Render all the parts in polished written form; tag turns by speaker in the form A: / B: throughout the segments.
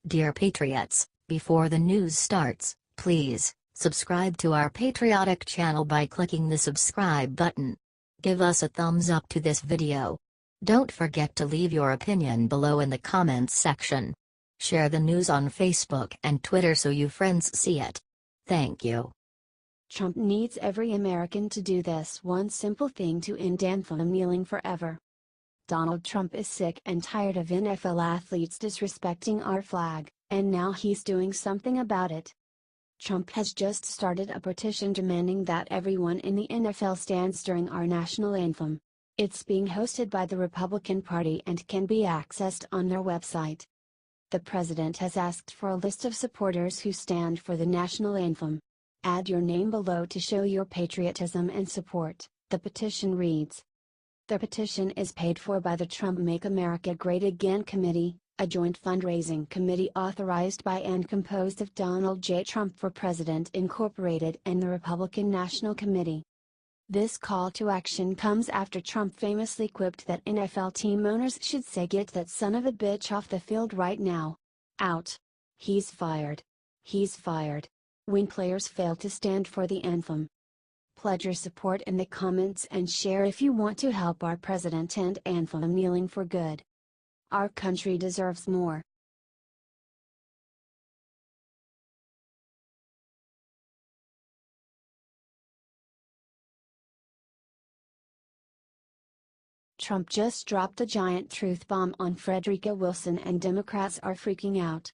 A: Dear Patriots, before the news starts, please subscribe to our patriotic channel by clicking the subscribe button. Give us a thumbs up to this video. Don't forget to leave your opinion below in the comments section. Share the news on Facebook and Twitter so your friends see it. Thank you.
B: Trump needs every American to do this one simple thing to end Anthem-Kneeling forever. Donald Trump is sick and tired of NFL athletes disrespecting our flag, and now he's doing something about it. Trump has just started a petition demanding that everyone in the NFL stands during our national anthem. It's being hosted by the Republican Party and can be accessed on their website. The president has asked for a list of supporters who stand for the national anthem. Add your name below to show your patriotism and support, the petition reads. The petition is paid for by the Trump Make America Great Again Committee, a joint fundraising committee authorized by and composed of Donald J. Trump for President Incorporated and the Republican National Committee. This call to action comes after Trump famously quipped that NFL team owners should say "Get that son of a bitch off the field right now. Out. He's fired. He's fired," when players fail to stand for the anthem. Pledge your support in the comments and share if you want to help our president end Anthem-Kneeling for good. Our country deserves more. Trump just dropped a giant truth bomb on Frederica Wilson and Democrats are freaking out.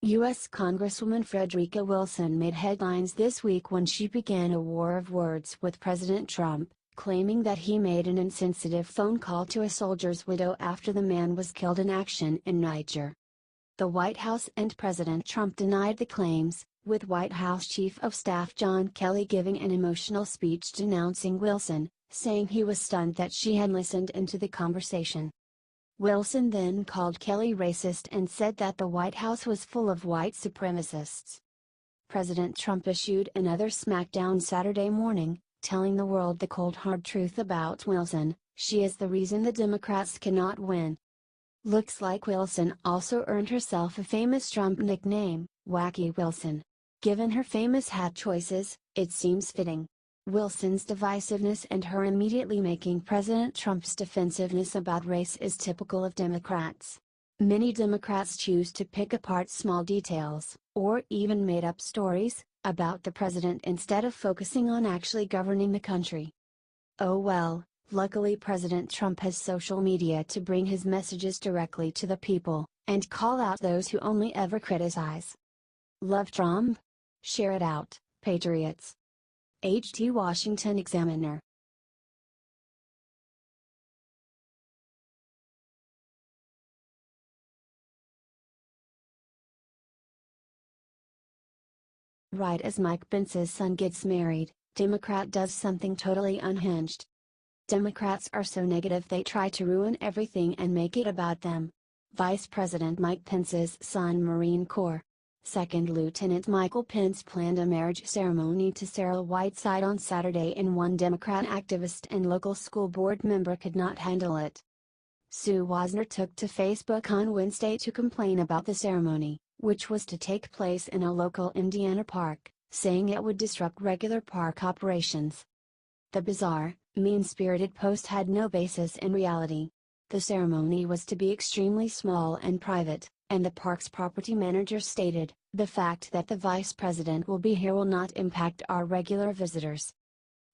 B: U.S. Congresswoman Frederica Wilson made headlines this week when she began a war of words with President Trump, claiming that he made an insensitive phone call to a soldier's widow after the man was killed in action in Niger. The White House and President Trump denied the claims, with White House Chief of Staff John Kelly giving an emotional speech denouncing Wilson, saying he was stunned that she had listened into the conversation. Wilson then called Kelly racist and said that the White House was full of white supremacists. President Trump issued another smackdown Saturday morning, telling the world the cold hard truth about Wilson: she is the reason the Democrats cannot win. Looks like Wilson also earned herself a famous Trump nickname, Wacky Wilson. Given her famous hat choices, it seems fitting. Wilson's divisiveness and her immediately making President Trump's defensiveness about race is typical of Democrats. Many Democrats choose to pick apart small details, or even made-up stories, about the president instead of focusing on actually governing the country. Oh well, luckily President Trump has social media to bring his messages directly to the people, and call out those who only ever criticize. Love Trump? Share it out, patriots. H.T. Washington Examiner. Right as Mike Pence's son gets married, Democrat does something totally unhinged. Democrats are so negative they try to ruin everything and make it about them. Vice President Mike Pence's son, Marine Corps Second Lieutenant Michael Pence, planned a marriage ceremony to Sarah Whiteside on Saturday, and one Democrat activist and local school board member could not handle it. Sue Wasner took to Facebook on Wednesday to complain about the ceremony, which was to take place in a local Indiana park, saying it would disrupt regular park operations. The bizarre, mean-spirited post had no basis in reality. The ceremony was to be extremely small and private, and the park's property manager stated, "The fact that the vice president will be here will not impact our regular visitors."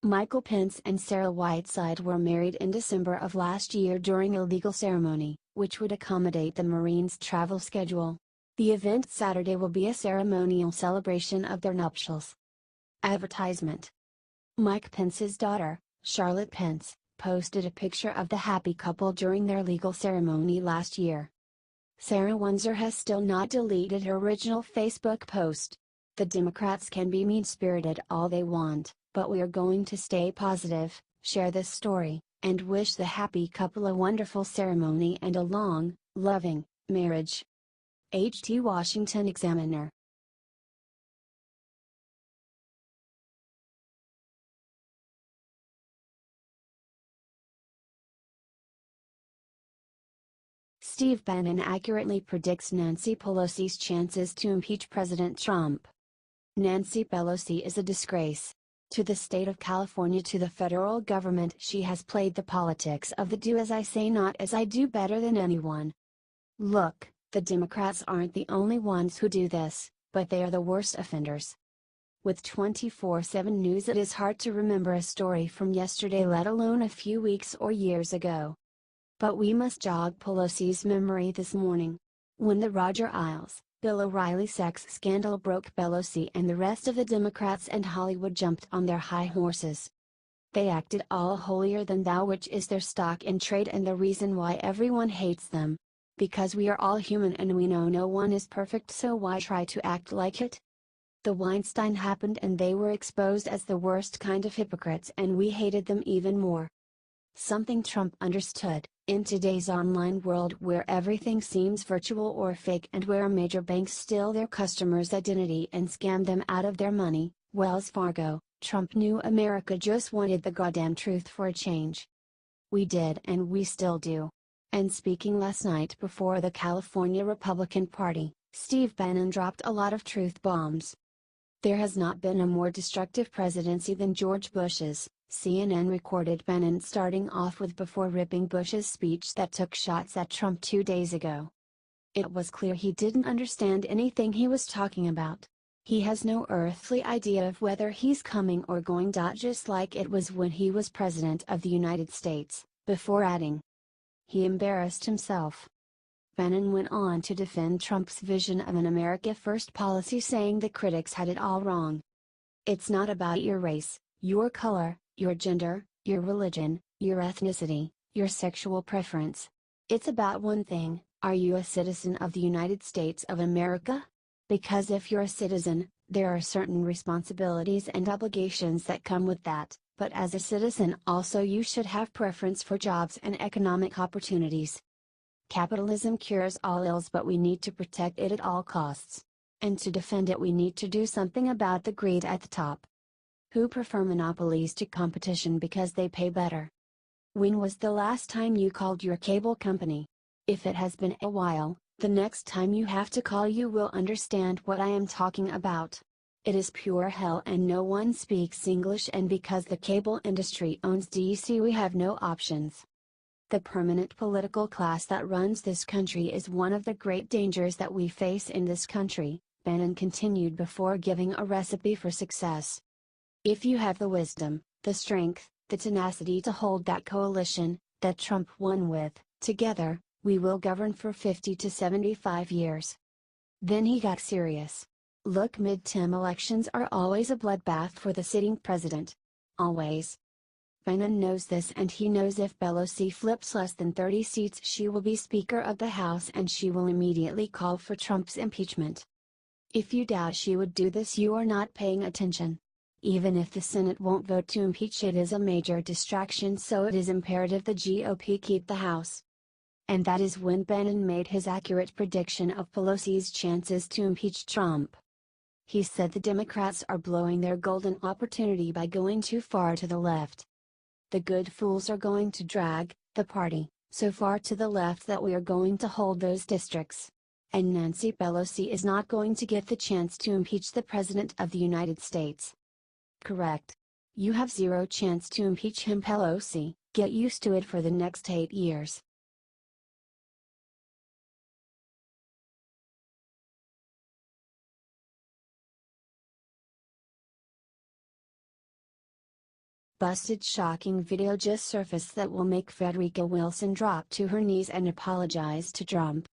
B: Michael Pence and Sarah Whiteside were married in December of last year during a legal ceremony, which would accommodate the Marines' travel schedule. The event Saturday will be a ceremonial celebration of their nuptials. Advertisement. Mike Pence's daughter, Charlotte Pence, posted a picture of the happy couple during their legal ceremony last year. Sarah Windsor has still not deleted her original Facebook post. "The Democrats can be mean-spirited all they want, but we are going to stay positive, share this story, and wish the happy couple a wonderful ceremony and a long, loving marriage." H.T. Washington Examiner. Steve Bannon accurately predicts Nancy Pelosi's chances to impeach President Trump. Nancy Pelosi is a disgrace. To the state of California, to the federal government, she has played the politics of the do as I say not as I do better than anyone. Look, the Democrats aren't the only ones who do this, but they are the worst offenders. With 24/7 news, it is hard to remember a story from yesterday, let alone a few weeks or years ago. But we must jog Pelosi's memory this morning. When the Roger Ailes, Bill O'Reilly sex scandal broke, Pelosi and the rest of the Democrats and Hollywood jumped on their high horses. They acted all holier than thou, which is their stock in trade and the reason why everyone hates them. Because we are all human and we know no one is perfect, so why try to act like it? The Weinstein happened and they were exposed as the worst kind of hypocrites, and we hated them even more. Something Trump understood, in today's online world where everything seems virtual or fake and where major banks steal their customers' identity and scam them out of their money, Wells Fargo, Trump knew America just wanted the goddamn truth for a change. We did, and we still do. And speaking last night before the California Republican Party, Steve Bannon dropped a lot of truth bombs. There has not been a more destructive presidency than George Bush's, CNN recorded Bannon starting off with before ripping Bush's speech that took shots at Trump 2 days ago. It was clear he didn't understand anything he was talking about. He has no earthly idea of whether he's coming or going. Just like it was when he was President of the United States, before adding, he embarrassed himself. Bannon went on to defend Trump's vision of an America First policy, saying the critics had it all wrong. It's not about your race, your color, your gender, your religion, your ethnicity, your sexual preference. It's about one thing: are you a citizen of the United States of America? Because if you're a citizen, there are certain responsibilities and obligations that come with that, but as a citizen also you should have preference for jobs and economic opportunities. Capitalism cures all ills, but we need to protect it at all costs. And to defend it we need to do something about the greed at the top. Who prefer monopolies to competition because they pay better? When was the last time you called your cable company? If it has been a while, the next time you have to call you will understand what I am talking about. It is pure hell and no one speaks English, and because the cable industry owns DC we have no options. The permanent political class that runs this country is one of the great dangers that we face in this country, Bannon continued before giving a recipe for success. If you have the wisdom, the strength, the tenacity to hold that coalition, that Trump won with, together, we will govern for 50 to 75 years. Then he got serious. Look, midterm elections are always a bloodbath for the sitting president. Always. Bannon knows this, and he knows if Pelosi flips less than 30 seats she will be Speaker of the House and she will immediately call for Trump's impeachment. If you doubt she would do this, you are not paying attention. Even if the Senate won't vote to impeach, it is a major distraction, so it is imperative the GOP keep the House. And that is when Bannon made his accurate prediction of Pelosi's chances to impeach Trump. He said the Democrats are blowing their golden opportunity by going too far to the left. The good fools are going to drag the party so far to the left that we are going to hold those districts. And Nancy Pelosi is not going to get the chance to impeach the President of the United States. Correct. You have zero chance to impeach him, Pelosi. Get used to it for the next 8 years. Busted: shocking video just surfaced that will make Frederica Wilson drop to her knees and apologize to Trump.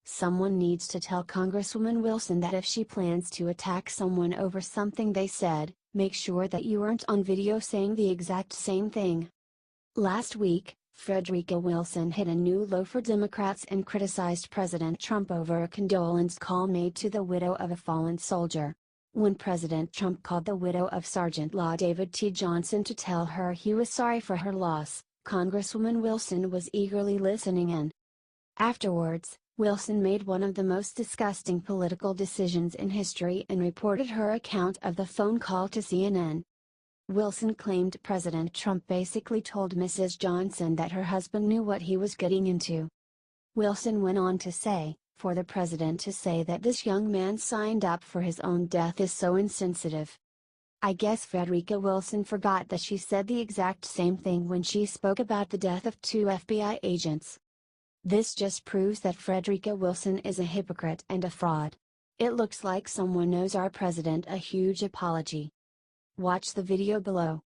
B: Someone needs to tell Congresswoman Wilson that if she plans to attack someone over something they said, make sure that you aren't on video saying the exact same thing. Last week, Frederica Wilson hit a new low for Democrats and criticized President Trump over a condolence call made to the widow of a fallen soldier. When President Trump called the widow of Sergeant Law David T. Johnson to tell her he was sorry for her loss, Congresswoman Wilson was eagerly listening in. Afterwards, Wilson made one of the most disgusting political decisions in history and reported her account of the phone call to CNN. Wilson claimed President Trump basically told Mrs. Johnson that her husband knew what he was getting into. Wilson went on to say, "For the president to say that this young man signed up for his own death is so insensitive." I guess Frederica Wilson forgot that she said the exact same thing when she spoke about the death of 2 FBI agents. This just proves that Frederica Wilson is a hypocrite and a fraud. It looks like someone owes our president a huge apology. Watch the video below.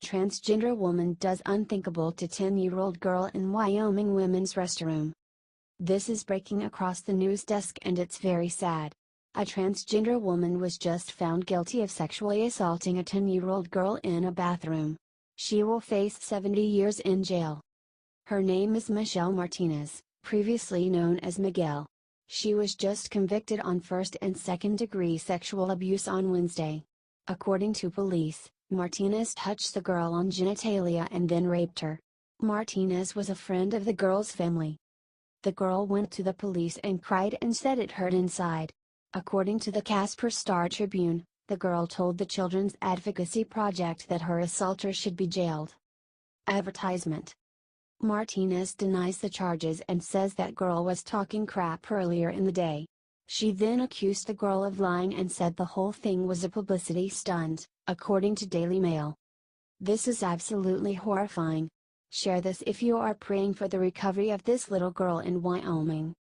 B: Transgender woman does unthinkable to 10-year-old girl in Wyoming women's restroom. This is breaking across the news desk and it's very sad. A transgender woman was just found guilty of sexually assaulting a 10-year-old girl in a bathroom. She will face 70 years in jail. Her name is Michelle Martinez, previously known as Miguel. She was just convicted on first and second-degree sexual abuse on Wednesday. According to police, Martinez touched the girl on genitalia and then raped her. Martinez was a friend of the girl's family. The girl went to the police and cried and said it hurt inside. According to the Casper Star-Tribune, the girl told the Children's Advocacy Project that her assaulter should be jailed. Advertisement. Martinez denies the charges and says that girl was talking crap earlier in the day. She then accused the girl of lying and said the whole thing was a publicity stunt, according to Daily Mail. This is absolutely horrifying. Share this if you are praying for the recovery of this little girl in Wyoming.